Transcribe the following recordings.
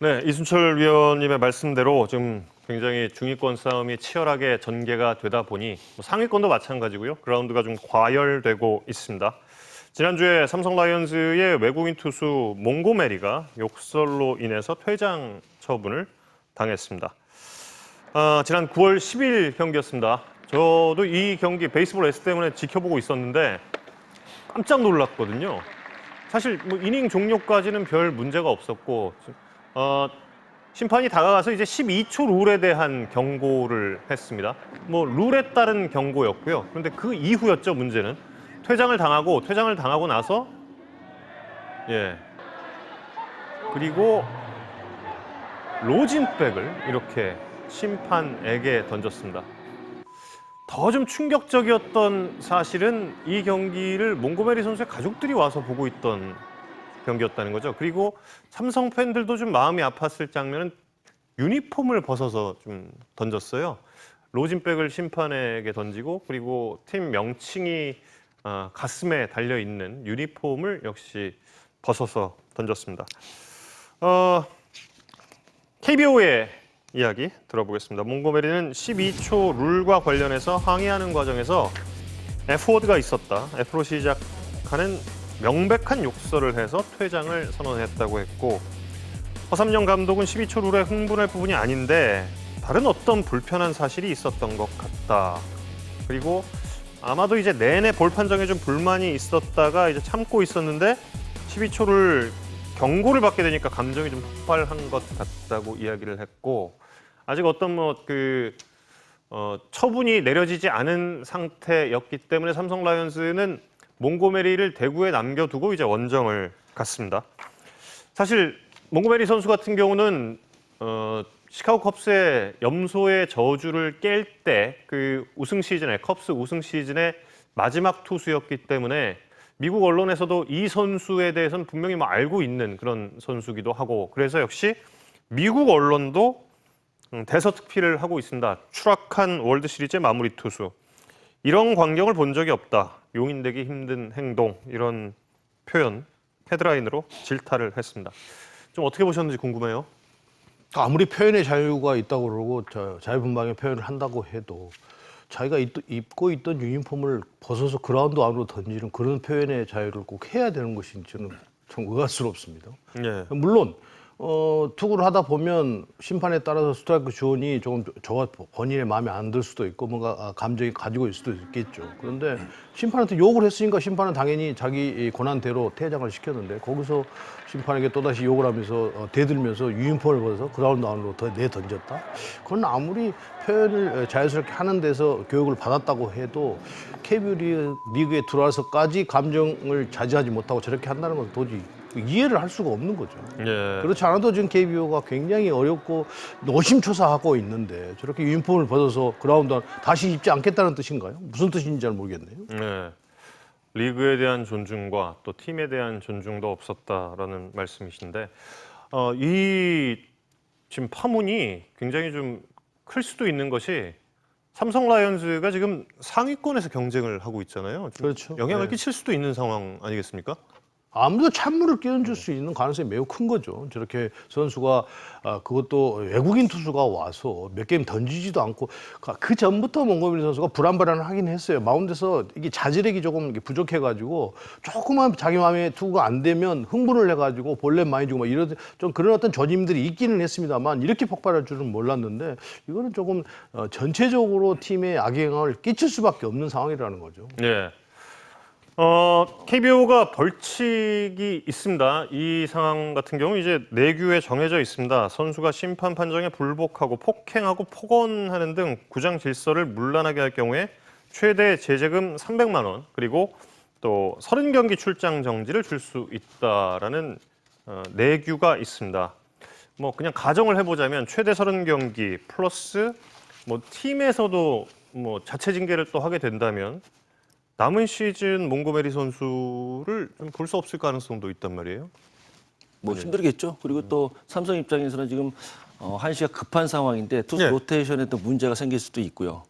네, 이순철 위원님의 말씀대로 지금 굉장히 중위권 싸움이 치열하게 전개가 되다 보니 상위권도 마찬가지고요. 그라운드가 좀 과열되고 있습니다. 지난주에 삼성 라이온즈의 외국인 투수 몽고메리가 욕설로 인해서 퇴장 처분을 당했습니다. 지난 9월 10일 경기였습니다. 저도 이 경기 베이스볼 S 때문에 지켜보고 있었는데 깜짝 놀랐거든요. 사실 뭐 이닝 종료까지는 별 문제가 없었고 심판이 다가가서 이제 12초 룰에 대한 경고를 했습니다. 뭐 룰에 따른 경고였고요. 그런데 그 이후였죠, 문제는. 퇴장을 당하고 나서 그리고 로진백을 이렇게 심판에게 던졌습니다. 더 좀 충격적이었던 사실은 이 경기를 몽고메리 선수의 가족들이 와서 보고 있던 경기였다는 거죠. 그리고 삼성 팬들도 좀 마음이 아팠을 장면은 유니폼을 벗어서 좀 던졌어요. 로진백을 심판에게 던지고 그리고 팀 명칭이 가슴에 달려 있는 유니폼을 역시 벗어서 던졌습니다. KBO의 이야기 들어보겠습니다. 몽고메리는 12초 룰과 관련해서 항의하는 과정에서 F워드가 있었다. F로 시작하는 명백한 욕설을 해서 퇴장을 선언했다고 했고, 허삼영 감독은 12초 룰에 흥분할 부분이 아닌데 다른 어떤 불편한 사실이 있었던 것 같다. 그리고 아마도 이제 내내 볼 판정에 좀 불만이 있었다가 이제 참고 있었는데 12초를 경고를 받게 되니까 감정이 좀 폭발한 것 같다고 이야기를 했고, 아직 어떤 처분이 내려지지 않은 상태였기 때문에 삼성 라이온즈는 몽고메리를 대구에 남겨두고 이제 원정을 갔습니다. 사실 몽고메리 선수 같은 경우는 시카고 컵스의 염소의 저주를 깰 때 그 우승 시즌에 컵스 우승 시즌의 마지막 투수였기 때문에 미국 언론에서도 이 선수에 대해서는 분명히 알고 있는 그런 선수기도 하고, 그래서 역시 미국 언론도 대서특필을 하고 있습니다. 추락한 월드시리즈의 마무리 투수. 이런 광경을 본 적이 없다. 용인되기 힘든 행동. 이런 표현, 헤드라인으로 질타를 했습니다. 좀 어떻게 보셨는지 궁금해요. 아무리 표현의 자유가 있다고 그러고 자유분방의 표현을 한다고 해도 자기가 입고 있던 유니폼을 벗어서 그라운드 안으로 던지는 그런 표현의 자유를 꼭 해야 되는 것인지는 참 의아스럽습니다. 예. 물론 투구를 하다 보면 심판에 따라서 스트라이크 존이 조금 저와 본인의 마음에 안 들 수도 있고 뭔가 감정이 가지고 있을 수도 있겠죠. 그런데 심판한테 욕을 했으니까 심판은 당연히 자기 권한대로 퇴장을 시켰는데, 거기서 심판에게 또다시 욕을 하면서 대들면서 유니폼을 벗어서 그라운드 안으로 내던졌다? 그건 아무리 표현을 자연스럽게 하는 데서 교육을 받았다고 해도 KBO 리그에 들어와서까지 감정을 자제하지 못하고 저렇게 한다는 건 도저히 이해를 할 수가 없는 거죠. 예. 그렇지 않아도 지금 KBO가 굉장히 어렵고 노심초사하고 있는데 저렇게 유니폼을 벗어서 그라운드 다시 입지 않겠다는 뜻인가요? 무슨 뜻인지 잘 모르겠네요. 네. 리그에 대한 존중과 또 팀에 대한 존중도 없었다라는 말씀이신데, 이 지금 파문이 굉장히 좀 클 수도 있는 것이 삼성 라이온즈가 지금 상위권에서 경쟁을 하고 있잖아요. 그렇죠. 영향을 네. 끼칠 수도 있는 상황 아니겠습니까? 아무래도 찬물을 끼얹을 수 있는 가능성이 매우 큰 거죠. 저렇게 선수가 그것도 외국인 투수가 와서 몇 게임 던지지도 않고, 그 전부터 몽고메리 선수가 불안불안을 하긴 했어요. 마운드에서 이게 자제력이 조금 부족해가지고 조금만 자기 마음에 투구가 안 되면 흥분을 해가지고 볼넷 많이 주고 막 이런 좀 그런 어떤 조짐들이 있기는 했습니다만 이렇게 폭발할 줄은 몰랐는데, 이거는 조금 전체적으로 팀에 악영향을 끼칠 수밖에 없는 상황이라는 거죠. 네. KBO가 벌칙이 있습니다. 이 상황 같은 경우 이제 내규에 정해져 있습니다. 선수가 심판 판정에 불복하고 폭행하고 폭언하는 등 구장 질서를 문란하게 할 경우에 최대 제재금 300만 원, 그리고 또 30경기 출장 정지를 줄 수 있다라는 내규가 있습니다. 뭐 그냥 가정을 해보자면 최대 30경기 플러스 뭐 팀에서도 뭐 자체 징계를 또 하게 된다면 남은 시즌 몽고메리 선수를 볼 수 없을 가능성도 있단 말이에요. 뭐 힘들겠죠. 그리고 또 삼성 입장에서는 지금 한시가 급한 상황인데 투수 네. 로테이션에 또 문제가 생길 수도 있고요.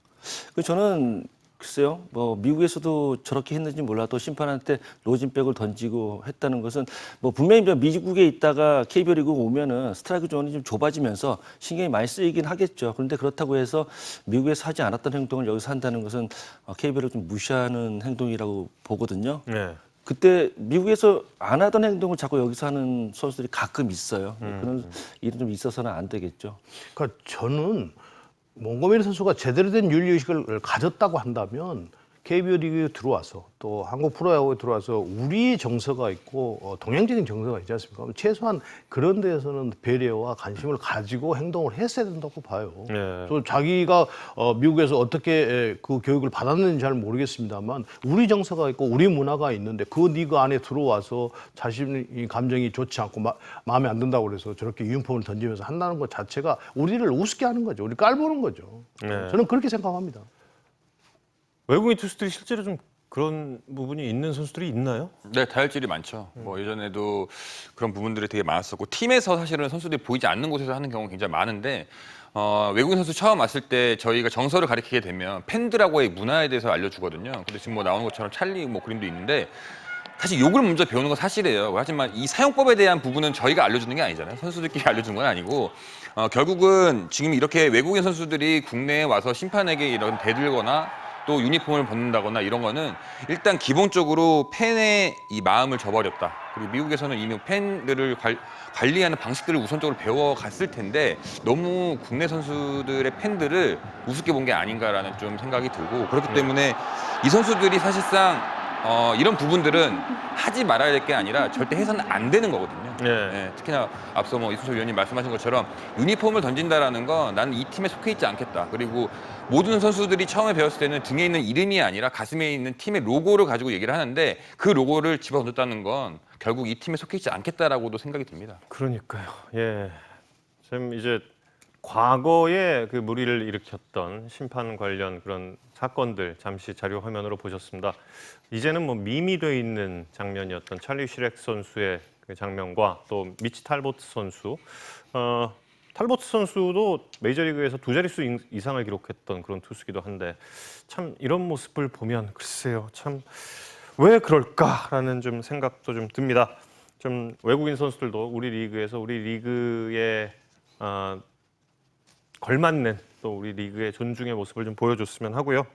그 저는 글쎄요, 뭐 미국에서도 저렇게 했는지 몰라도 심판한테 로진백을 던지고 했다는 것은 뭐 분명히 미국에 있다가 KBO 리그 오면은 스트라이크 존이 좀 좁아지면서 신경이 많이 쓰이긴 하겠죠. 그런데 그렇다고 해서 미국에서 하지 않았던 행동을 여기서 한다는 것은 KBO를 좀 무시하는 행동이라고 보거든요. 네. 그때 미국에서 안 하던 행동을 자꾸 여기서 하는 선수들이 가끔 있어요. 그런 일은 좀 있어서는 안 되겠죠. 그러니까 저는 몽고메리 선수가 제대로 된 윤리의식을 가졌다고 한다면 KBO 리그에 들어와서 또 한국 프로야구에 들어와서 우리 정서가 있고 동양적인 정서가 있지 않습니까? 그럼 최소한 그런 데에서는 배려와 관심을 가지고 행동을 했어야 된다고 봐요. 네. 또 자기가 미국에서 어떻게 그 교육을 받았는지 잘 모르겠습니다만 우리 정서가 있고 우리 문화가 있는데 그 리그 안에 들어와서 자신의 감정이 좋지 않고 마음에 안 든다고 그래서 저렇게 유니폼을 던지면서 한다는 것 자체가 우리를 우습게 하는 거죠. 우리 깔보는 거죠. 네. 저는 그렇게 생각합니다. 외국인 투수들이 실제로 좀 그런 부분이 있는 선수들이 있나요? 네, 다혈질이 많죠. 뭐 예전에도 그런 부분들이 되게 많았었고 팀에서 사실은 선수들이 보이지 않는 곳에서 하는 경우가 굉장히 많은데 외국인 선수 처음 왔을 때 저희가 정서를 가리키게 되면 팬들하고의 문화에 대해서 알려주거든요. 근데 지금 뭐 나오는 것처럼 찰리 뭐 그림도 있는데 사실 욕을 먼저 배우는 건 사실이에요. 하지만 이 사용법에 대한 부분은 저희가 알려주는 게 아니잖아요. 선수들끼리 알려주는 건 아니고 결국은 지금 이렇게 외국인 선수들이 국내에 와서 심판에게 이런 대들거나 또 유니폼을 벗는다거나 이런 거는 일단 기본적으로 팬의 이 마음을 저버렸다. 그리고 미국에서는 이미 팬들을 관리하는 방식들을 우선적으로 배워갔을 텐데 너무 국내 선수들의 팬들을 우습게 본 게 아닌가라는 좀 생각이 들고 그렇기 때문에 이 선수들이 사실상 이런 부분들은 하지 말아야 될 게 아니라 절대 해서는 안 되는 거거든요. 네. 특히나 앞서 뭐 이순석 위원님 말씀하신 것처럼 유니폼을 던진다라는 건 나는 이 팀에 속해 있지 않겠다. 그리고 모든 선수들이 처음에 배웠을 때는 등에 있는 이름이 아니라 가슴에 있는 팀의 로고를 가지고 얘기를 하는데 그 로고를 집어 던졌다는 건 결국 이 팀에 속해 있지 않겠다라고도 생각이 듭니다. 그러니까요. 예. 지금 이제 과거에 그 무리를 일으켰던 심판 관련 그런 사건들 잠시 자료 화면으로 보셨습니다. 이제는 뭐 밈이 돼 있는 장면이었던 찰리 슈렉 선수의 그 장면과 또 미치 탈보트 선수, 탈보트 선수도 메이저리그에서 두 자릿수 이상을 기록했던 그런 투수기도 한데 참 이런 모습을 보면 글쎄요, 참 왜 그럴까라는 좀 생각도 좀 듭니다. 좀 외국인 선수들도 우리 리그에서 우리 리그에 걸맞는 또 우리 리그의 존중의 모습을 좀 보여줬으면 하고요.